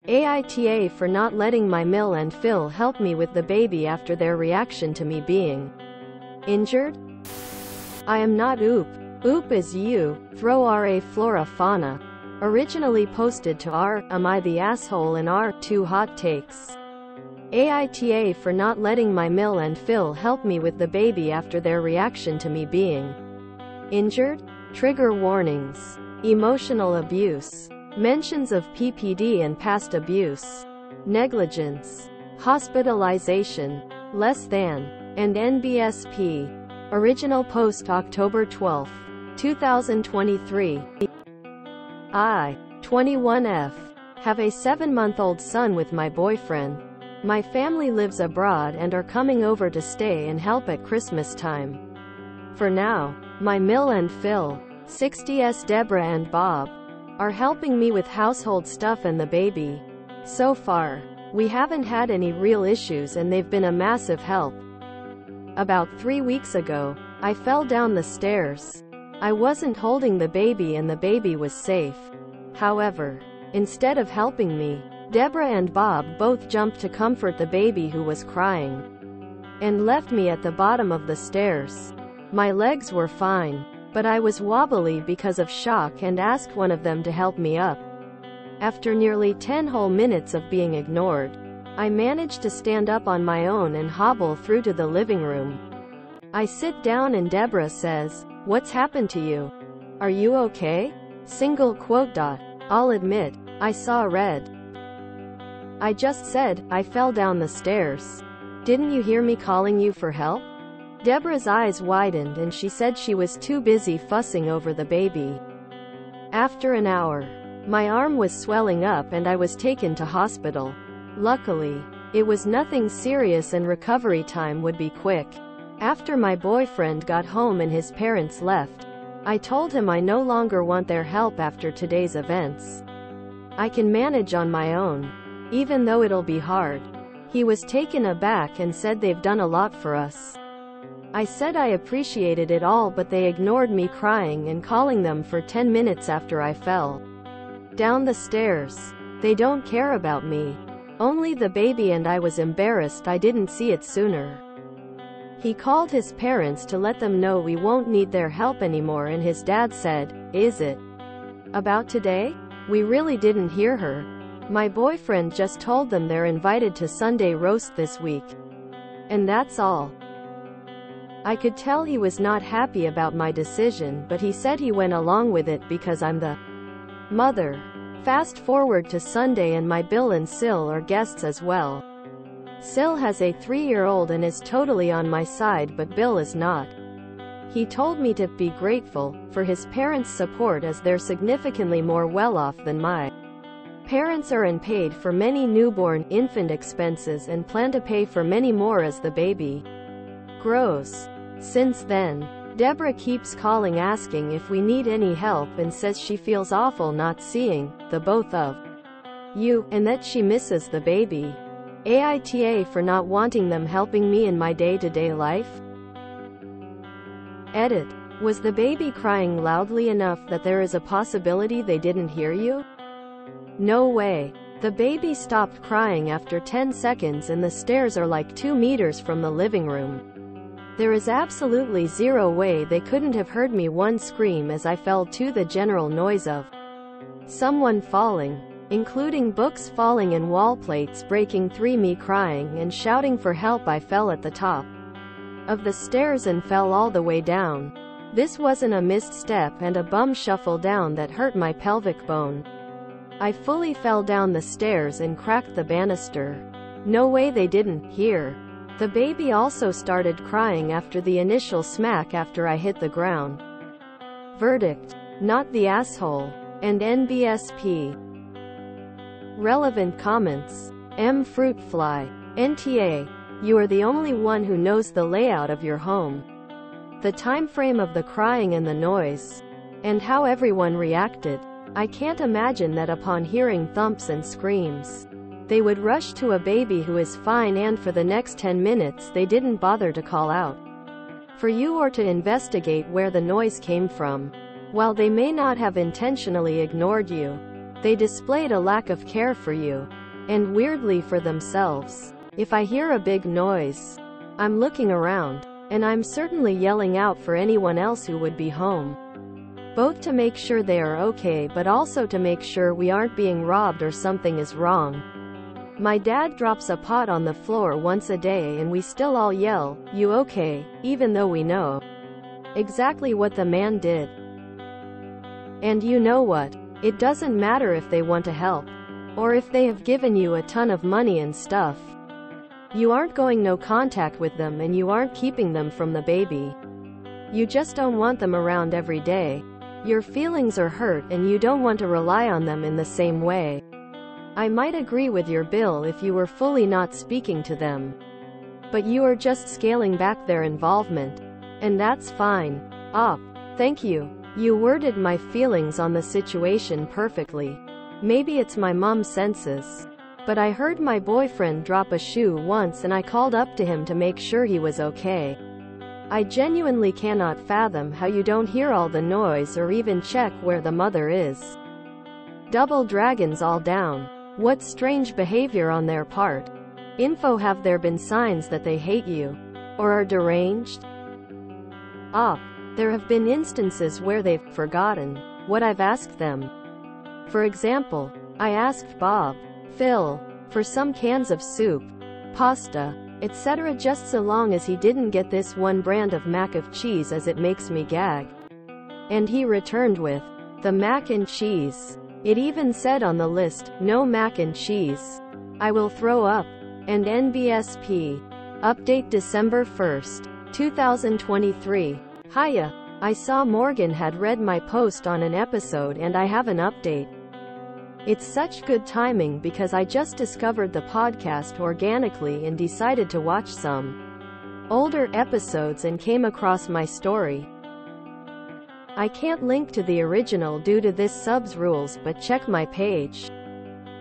AITA for not letting my MIL and FIL help me with the baby after their reaction to me being injured. I am not OOP. OOP is you. Throw RA Flora Fauna. Originally posted to r, am I the asshole, and r, 2 hot takes. AITA for not letting my MIL and FIL help me with the baby after their reaction to me being injured. Trigger warnings. Emotional abuse. Mentions of PPD and past abuse. Negligence. Hospitalization. Less than. And NBSP. Original post October 12, 2023. I, 21F, have a 7-month-old son with my boyfriend. My family lives abroad and are coming over to stay and help at Christmas time. For now, my MIL and FIL, 60s Deborah and Bob, are helping me with household stuff and the baby. So far, we haven't had any real issues and they've been a massive help. About 3 weeks ago, I fell down the stairs. I wasn't holding the baby and the baby was safe. However, instead of helping me, Deborah and Bob both jumped to comfort the baby who was crying and left me at the bottom of the stairs. My legs were fine, but I was wobbly because of shock and asked one of them to help me up. After nearly 10 whole minutes of being ignored, I managed to stand up on my own and hobble through to the living room. I sit down and Deborah says, "What's happened to you? Are you okay?" I'll admit, I saw red. I just said, I fell down the stairs. Didn't you hear me calling you for help? Deborah's eyes widened and she said she was too busy fussing over the baby. After an hour, my arm was swelling up and I was taken to hospital. Luckily, it was nothing serious and recovery time would be quick. After my boyfriend got home and his parents left, I told him I no longer want their help after today's events. I can manage on my own, even though it'll be hard. He was taken aback and said they've done a lot for us. I said I appreciated it all, but they ignored me crying and calling them for 10 minutes after I fell down the stairs. They don't care about me. Only the baby, and I was embarrassed I didn't see it sooner. He called his parents to let them know we won't need their help anymore, and his dad said, "Is it about today?" We really didn't hear her. My boyfriend just told them they're invited to Sunday roast this week. And that's all. I could tell he was not happy about my decision, but he said he went along with it because I'm the mother. Fast forward to Sunday and my Bill and Sil are guests as well. Sil has a 3-year-old and is totally on my side, but Bill is not. He told me to be grateful for his parents' support as they're significantly more well-off than my parents are, and paid for many newborn infant expenses and plan to pay for many more as the baby grows. Since then, Deborah keeps calling asking if we need any help and says she feels awful not seeing the both of you, and that she misses the baby. AITA for not wanting them helping me in my day-to-day life. Edit. Was the baby crying loudly enough that there is a possibility they didn't hear you? No way. The baby stopped crying after 10 seconds and the stairs are like 2 meters from the living room. There is absolutely zero way they couldn't have heard me one scream as I fell to the general noise of someone falling, including books falling and wall plates breaking, 3 me crying and shouting for help. I fell at the top of the stairs and fell all the way down. This wasn't a missed step and a bum shuffle down that hurt my pelvic bone. I fully fell down the stairs and cracked the banister. No way they didn't hear. The baby also started crying after the initial smack after I hit the ground. Verdict: not the asshole. And NBSP. Relevant comments. M. Fruitfly. NTA. You are the only one who knows the layout of your home, the time frame of the crying and the noise, and how everyone reacted. I can't imagine that upon hearing thumps and screams, they would rush to a baby who is fine, and for the next 10 minutes they didn't bother to call out for you or to investigate where the noise came from. While they may not have intentionally ignored you, they displayed a lack of care for you. And weirdly for themselves. If I hear a big noise, I'm looking around, and I'm certainly yelling out for anyone else who would be home. Both to make sure they are okay but also to make sure we aren't being robbed or something is wrong. My dad drops a pot on the floor once a day and we still all yell, "You okay?" even though we know exactly what the man did. And you know what? It doesn't matter if they want to help, or if they have given you a ton of money and stuff. You aren't going no contact with them and you aren't keeping them from the baby. You just don't want them around every day. Your feelings are hurt and you don't want to rely on them in the same way. I might agree with your bill if you were fully not speaking to them. But you are just scaling back their involvement. And that's fine. Thank you. You worded my feelings on the situation perfectly. Maybe it's my mom's senses. But I heard my boyfriend drop a shoe once and I called up to him to make sure he was okay. I genuinely cannot fathom how you don't hear all the noise or even check where the mother is. Double dragons all down. What strange behavior on their part. Info, have there been signs that they hate you? Or are deranged? There have been instances where they've forgotten what I've asked them. For example, I asked Bob, Phil, for some cans of soup, pasta, etc. just so long as he didn't get this one brand of mac and cheese as it makes me gag. And he returned with the mac and cheese. It even said on the list, no mac and cheese. I will throw up. And NBSP. Update December 1st, 2023. Hiya. I saw Morgan had read my post on an episode and I have an update. It's such good timing because I just discovered the podcast organically and decided to watch some older episodes and came across my story. I can't link to the original due to this sub's rules, but check my page.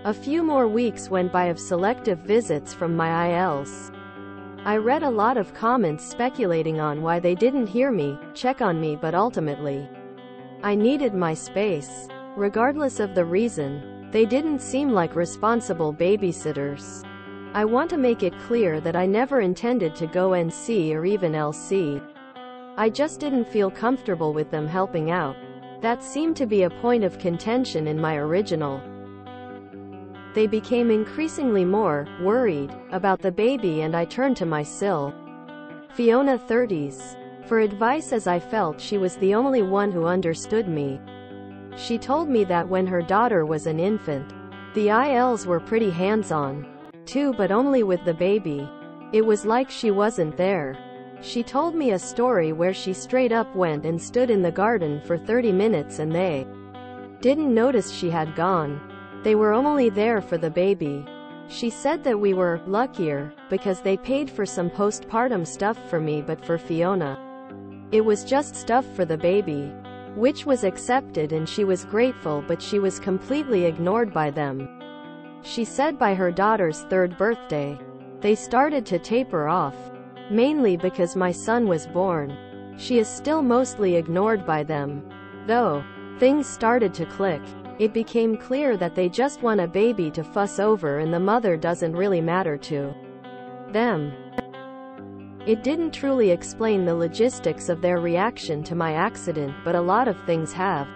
A few more weeks went by of selective visits from my ILs. I read a lot of comments speculating on why they didn't hear me, check on me, but ultimately, I needed my space. Regardless of the reason, they didn't seem like responsible babysitters. I want to make it clear that I never intended to go NC or even LC. I just didn't feel comfortable with them helping out. That seemed to be a point of contention in my original. They became increasingly more worried about the baby and I turned to my SIL, Fiona 30s, for advice as I felt she was the only one who understood me. She told me that when her daughter was an infant, the ILs were pretty hands-on, too, but only with the baby. It was like she wasn't there. She told me a story where she straight up went and stood in the garden for 30 minutes and they didn't notice she had gone. They were only there for the baby. She said that we were luckier because they paid for some postpartum stuff for me, but for Fiona, it was just stuff for the baby, which was accepted and she was grateful, but she was completely ignored by them. She said by her daughter's 3rd birthday, they started to taper off, mainly because my son was born. She is still mostly ignored by them. Though things started to click, it became clear that they just want a baby to fuss over and the mother doesn't really matter to them. It didn't truly explain the logistics of their reaction to my accident, but a lot of things have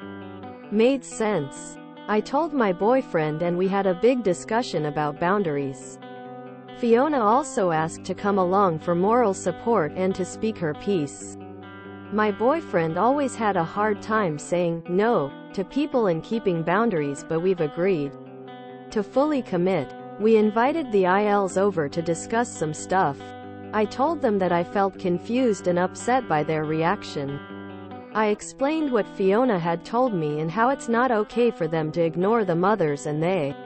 made sense. I told my boyfriend and we had a big discussion about boundaries. Fiona also asked to come along for moral support and to speak her piece. My boyfriend always had a hard time saying no to people and keeping boundaries, but we've agreed to fully commit. We invited the ILs over to discuss some stuff. I told them that I felt confused and upset by their reaction. I explained what Fiona had told me and how it's not okay for them to ignore the mothers and they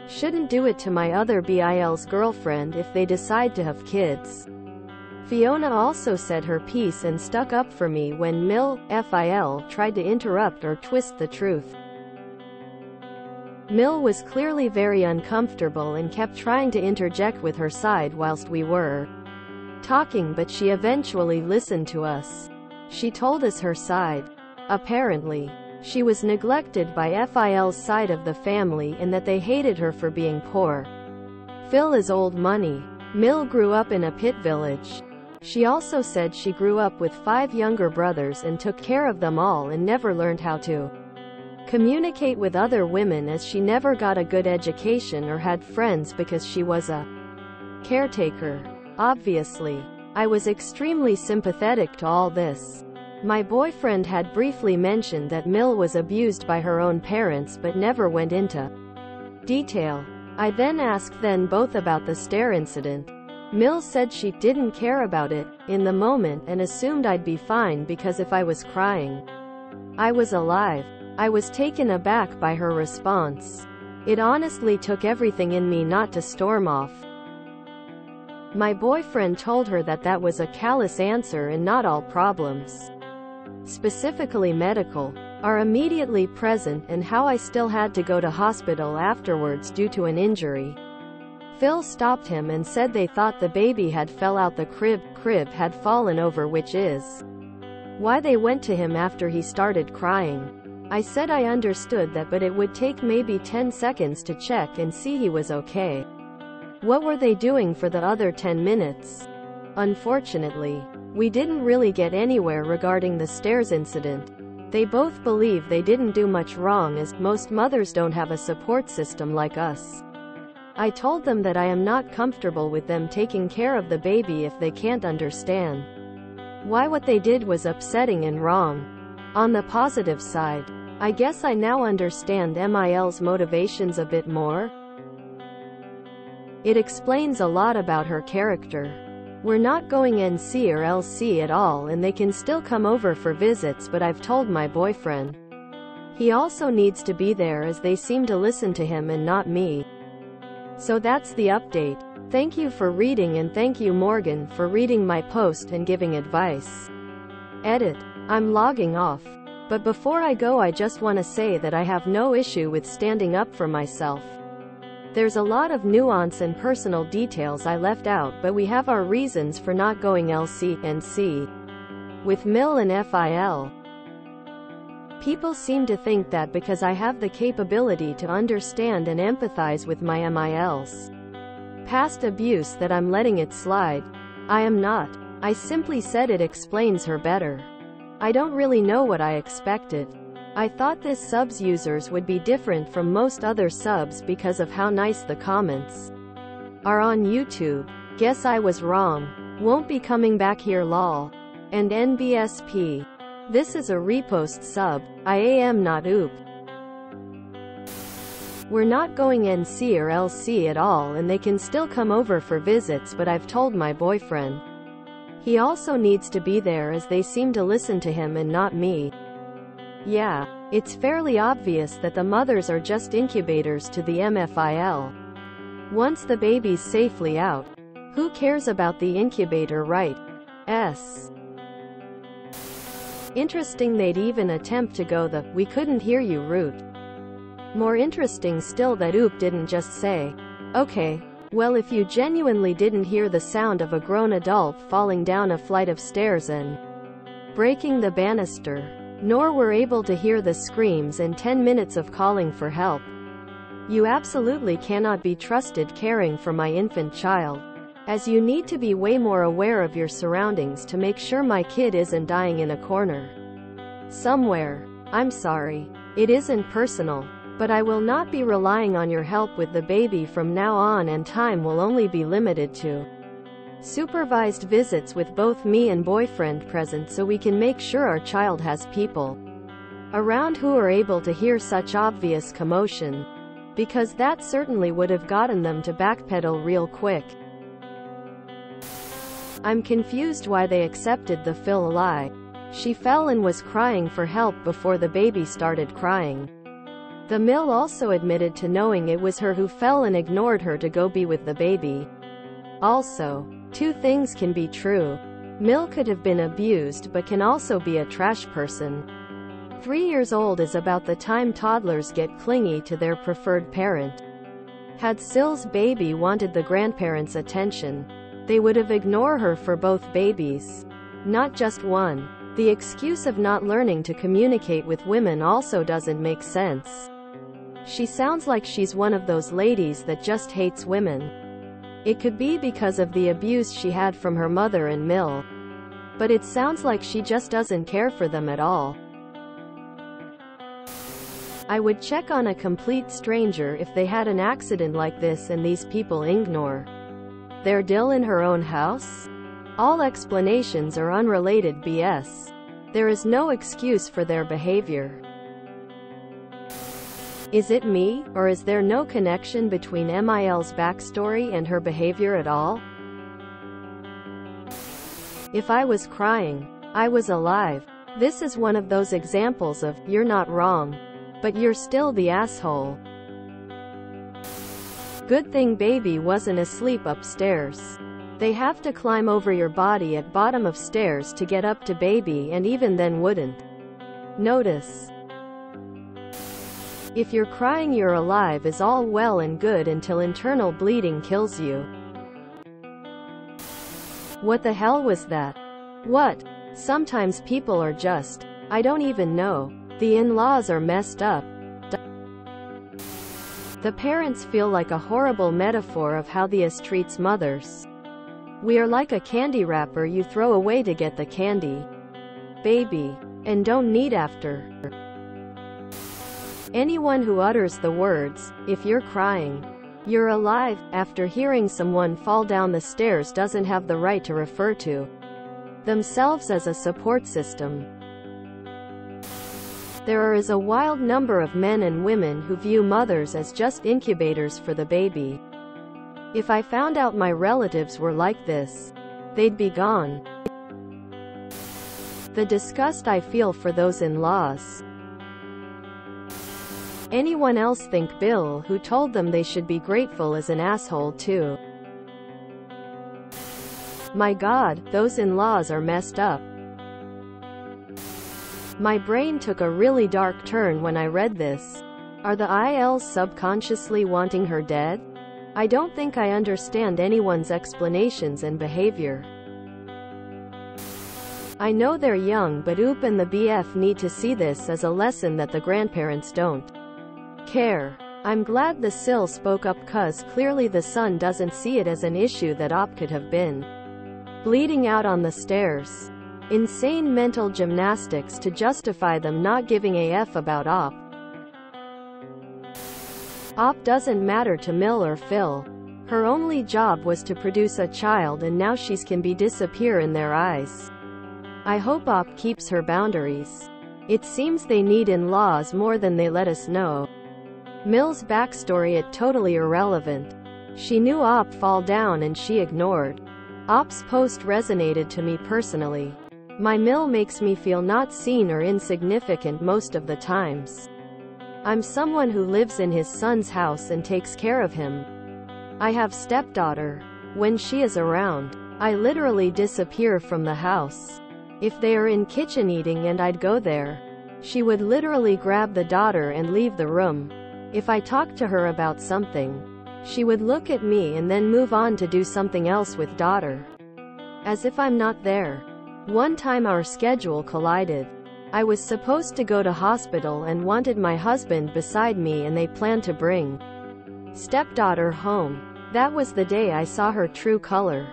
shouldn't do it to my other BIL's girlfriend if they decide to have kids. Fiona also said her piece and stuck up for me when MIL, FIL tried to interrupt or twist the truth. MIL was clearly very uncomfortable and kept trying to interject with her side whilst we were talking, but she eventually listened to us. She told us her side. Apparently, she was neglected by FIL's side of the family and that they hated her for being poor. Phil is old money. MIL grew up in a pit village. She also said she grew up with 5 younger brothers and took care of them all and never learned how to communicate with other women, as she never got a good education or had friends because she was a caretaker. Obviously, I was extremely sympathetic to all this. My boyfriend had briefly mentioned that MIL was abused by her own parents but never went into detail. I then asked them both about the stair incident. MIL said she didn't care about it in the moment and assumed I'd be fine because if I was crying, I was alive. I was taken aback by her response. It honestly took everything in me not to storm off. My boyfriend told her that that was a callous answer and not all problems, specifically medical, are immediately present, and how I still had to go to hospital afterwards due to an injury. Phil stopped him and said they thought the baby had fell out the crib had fallen over, which is why they went to him after he started crying. I said I understood that, but it would take maybe 10 seconds to check and see he was okay. What were they doing for the other 10 minutes? Unfortunately, we didn't really get anywhere regarding the stairs incident. They both believe they didn't do much wrong, as most mothers don't have a support system like us. I told them that I am not comfortable with them taking care of the baby if they can't understand why what they did was upsetting and wrong. On the positive side, I guess I now understand MIL's motivations a bit more. It explains a lot about her character. We're not going NC or LC at all, and they can still come over for visits, but I've told my boyfriend he also needs to be there, as they seem to listen to him and not me. So that's the update. Thank you for reading, and thank you Morgan for reading my post and giving advice. Edit. I'm logging off. But before I go, I just want to say that I have no issue with standing up for myself. There's a lot of nuance and personal details I left out, but we have our reasons for not going LC/NC with MIL and FIL. People seem to think that because I have the capability to understand and empathize with my MIL's past abuse that I'm letting it slide. I am not. I simply said it explains her better. I don't really know what I expected. I thought this sub's users would be different from most other subs because of how nice the comments are on YouTube. Guess I was wrong. Won't be coming back here lol. And NBSP. This is a repost sub. I am not oop. We're not going NC or LC at all, and they can still come over for visits, but I've told my boyfriend he also needs to be there, as they seem to listen to him and not me. Yeah, it's fairly obvious that the mothers are just incubators to the MFIL. Once the baby's safely out, who cares about the incubator, right? Interesting they'd even attempt to go the "we couldn't hear you" route. More interesting still that Oop didn't just say, "Okay, well, if you genuinely didn't hear the sound of a grown adult falling down a flight of stairs and breaking the banister, nor were able to hear the screams and 10 minutes of calling for help, you absolutely cannot be trusted caring for my infant child, as you need to be way more aware of your surroundings to make sure my kid isn't dying in a corner somewhere. I'm sorry. It isn't personal, but I will not be relying on your help with the baby from now on, and time will only be limited to supervised visits with both me and boyfriend present, so we can make sure our child has people around who are able to hear such obvious commotion, because that certainly would have gotten them to backpedal real quick. I'm confused why they accepted the Phil lie. She fell and was crying for help before the baby started crying. The MIL also admitted to knowing it was her who fell and ignored her to go be with the baby. Also, two things can be true. MIL could have been abused but can also be a trash person. 3 years old is about the time toddlers get clingy to their preferred parent. Had Syl's baby wanted the grandparents' attention, they would have ignored her for both babies, not just one. The excuse of not learning to communicate with women also doesn't make sense. She sounds like she's one of those ladies that just hates women. It could be because of the abuse she had from her mother and MIL. But it sounds like she just doesn't care for them at all. I would check on a complete stranger if they had an accident like this and these people ignore their deal in her own house. All explanations are unrelated BS. There is no excuse for their behavior. Is it me, or is there no connection between MIL's backstory and her behavior at all? If I was crying, I was alive. This is one of those examples of, you're not wrong, but you're still the asshole. Good thing baby wasn't asleep upstairs. They have to climb over your body at bottom of stairs to get up to baby, and even then wouldn't notice. If you're crying you're alive is all well and good until internal bleeding kills you. What the hell was that? What? Sometimes people are just, I don't even know. The in-laws are messed up. The parents feel like a horrible metaphor of how the US treats mothers. We are like a candy wrapper you throw away to get the candy, baby, and don't need after. Anyone who utters the words, if you're crying, you're alive, after hearing someone fall down the stairs doesn't have the right to refer to themselves as a support system. There is a wild number of men and women who view mothers as just incubators for the baby. If I found out my relatives were like this, they'd be gone. The disgust I feel for those in-laws. Anyone else think Bill, who told them they should be grateful, is an asshole too? My God, those in-laws are messed up. My brain took a really dark turn when I read this. Are the ILs subconsciously wanting her dead? I don't think I understand anyone's explanations and behavior. I know they're young, but OOP and the BF need to see this as a lesson that the grandparents don't care. I'm glad the SIL spoke up, cause clearly the son doesn't see it as an issue that OP could have been bleeding out on the stairs. Insane mental gymnastics to justify them not giving a F about OP. OP doesn't matter to MIL or FIL. Her only job was to produce a child, and now she's can be disappear in their eyes. I hope OP keeps her boundaries. It seems they need in-laws more than they let us know. MIL's backstory is totally irrelevant. She knew OP fall down and she ignored. OP's post resonated to me personally. My MIL makes me feel not seen or insignificant most of the times. I'm someone who lives in his son's house and takes care of him. I have stepdaughter. When she is around, I literally disappear from the house. If they are in kitchen eating and I'd go there, she would literally grab the daughter and leave the room. If I talked to her about something, she would look at me and then move on to do something else with daughter. As if I'm not there. One time our schedule collided. I was supposed to go to hospital and wanted my husband beside me, and they planned to bring stepdaughter home. That was the day I saw her true color.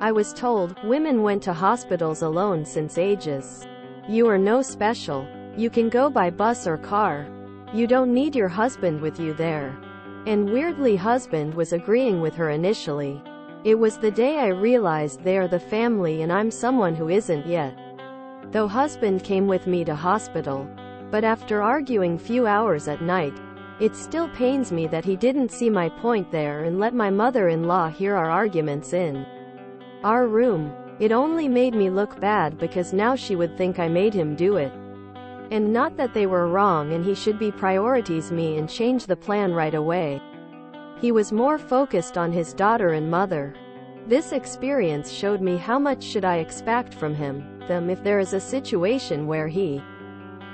I was told, women went to hospitals alone since ages. You are no special. You can go by bus or car. You don't need your husband with you there. And weirdly, husband was agreeing with her initially. It was the day I realized they are the family and I'm someone who isn't yet. Though husband came with me to hospital. But after arguing few hours at night, it still pains me that he didn't see my point there and let my mother-in-law hear our arguments in our room. It only made me look bad because now she would think I made him do it. And not that they were wrong and he should be priorities me and change the plan right away. He was more focused on his daughter and mother. This experience showed me how much should I expect from them if there is a situation where he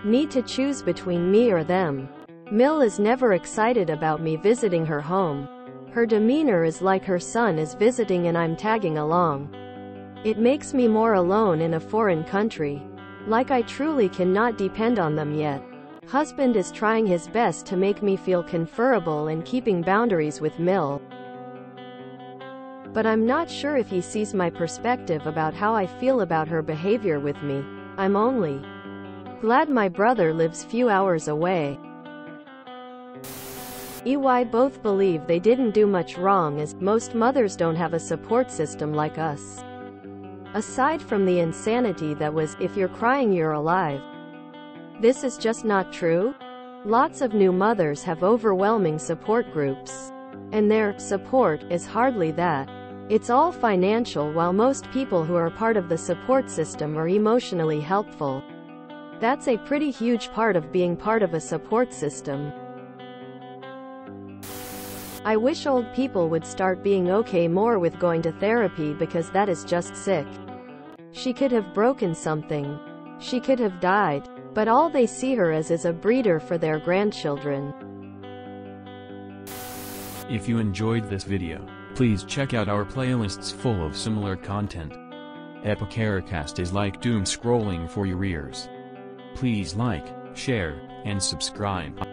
need to choose between me or them. MIL is never excited about me visiting her home. Her demeanor is like her son is visiting and I'm tagging along. It makes me more alone in a foreign country. Like I truly cannot depend on them yet. Husband is trying his best to make me feel conferable and keeping boundaries with MIL. But I'm not sure if he sees my perspective about how I feel about her behavior with me. I'm only glad my brother lives few hours away. EY both believe they didn't do much wrong, as most mothers don't have a support system like us. Aside from the insanity that was, if you're crying you're alive. This is just not true. Lots of new mothers have overwhelming support groups. And their support is hardly that. It's all financial, while most people who are part of the support system are emotionally helpful. That's a pretty huge part of being part of a support system. I wish old people would start being okay more with going to therapy, because that is just sick. She could have broken something. She could have died. But all they see her as is a breeder for their grandchildren. If you enjoyed this video, please check out our playlists full of similar content. Epicaricast is like doom scrolling for your ears. Please like, share, and subscribe.